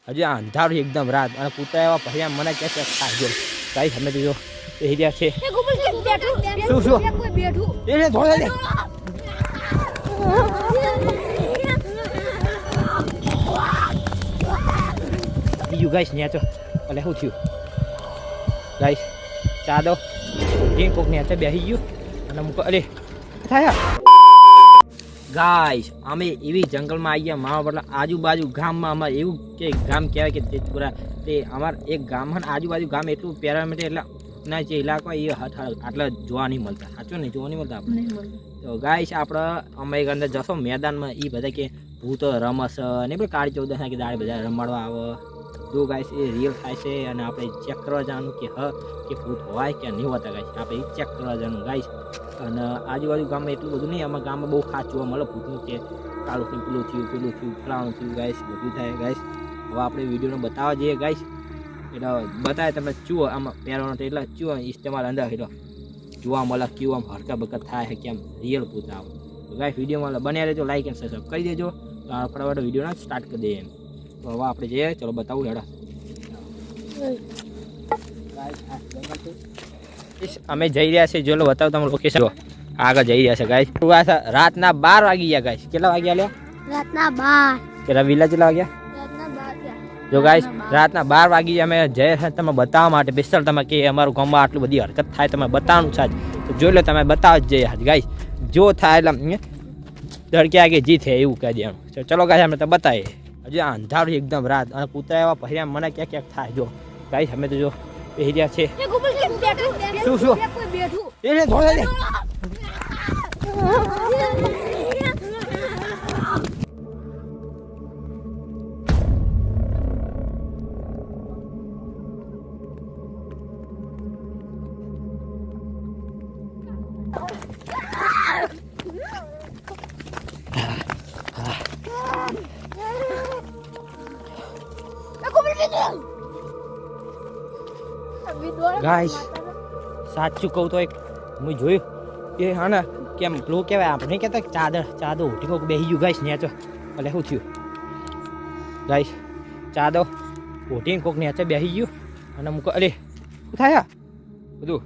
હજી અંધારું એકદમ રાત અને કૂતરા એવા ભર્યા મને ક્યાં ખાજો ગાઈસ અમે તો જો એ રહ્યા છે શું શું એને થોડા દે બીજું ગાઈસ ન્યા તો એટલે શું થયું ગાઈસ ચા દો ડ્રિંક કોક ન્યા બેસી ગયું અને મૂકો અરે થાય ગાઈસ અમે એવી જંગલમાં આવી ગયા મારા બદલા આજુબાજુ ગામમાં અમારે એવું કે ગામ કહેવાય કે તેજપુરા તે અમારા એક ગામમાં આજુબાજુ ગામ એટલું પેરામીટર એટલે ના જે ઇલાકો એ આટલા જોવા નહીં મળતા સાચું નહીં જોવા નહીં મળતા આપણે તો ગાઈસ આપણે અમે એક અંદર જશો મેદાનમાં એ બધા કે ભૂત રમસ ને બધું કાળી ચૌદસ કે દાડે બધા રમાડવા આવે જો ગાઈસ એ રિયલ થાય છે અને આપણે ચેક કરવા જવાનું કે કે ભૂત હોય કે નહીં હોતા ગાઈસ આપણે એ ચેક કરવા જવાનું ગાઈસ અને આજુબાજુ ગામમાં એટલું બધું નહીં અમારા ગામમાં બહુ ખાસ જોવા મળે ભૂતનું કે કાળું પેલું થયું ફલાણું થયું ગાઈસ બધું થાય ગાઈસ હવે આપણે વિડીયોને બતાવવા જઈએ ગાઈસ એટલે બતાવે તમે ચૂઓ આમાં પહેરવાનો તો એટલે ચૂઓ ઇસ્તેમાલ અંદર એટલે જોવા મળે કેવું આમ હરકા બરકત થાય કેમ રિયલ ભૂત આવે તો ગાઈસ વિડીયોમાં બન્યા રહેજો લાઈક અને સબસ્ક્રાઈબ કરી દેજો તો ફટાફટ વિડીયોને સ્ટાર્ટ કરી દઈએ એમ તો હવે આપણે જઈએ ચલો બતાવું હેડા અમે જઈ રહ્યા છીએ જો બતાવો તમે લોકેશન આગળ જઈ રહ્યા છે ગાઈસ રાતના 12 વાગી ગયા ગાઈસ કેટલા વાગ્યા લે રાતના 12 કેટલા વિલા કેટલા વાગ્યા જો ગાઈસ રાતના 12 વાગી અમે જઈએ છીએ તમે બતાવવા માટે સ્પેશિયલ તમે કે અમારું ગામમાં આટલું બધી હરકત થાય તમે બતાવવાનું છે તો જોઈ લો તમે બતાવ જ જઈએ ગાઈસ જો થાય એટલે ધડકે આગે જી થાય એવું કહી દેવાનું ચલો ગાઈસ અમે તો બતાવીએ હજી અંધારું એકદમ રાત અને કૂતરા એવા ભર્યા મને ક્યાંક થાય જો ગાઈસ અમે તો જો એ રહ્યા છે શું શું એને થોડા દે ગાઈસ સાચું કહું તો એક હું જોયું એ હા ને કેમ પેલું કહેવાય આપણે નહીં કહેતા ચાદર ઉઠી કોક બેસી ગયું ગાઈસ નેચો એટલે શું થયું ગાઈસ ચાદર ઉઠીને કોક નેચે બેસી ગયું અને મૂકો અરે શું થાય બધું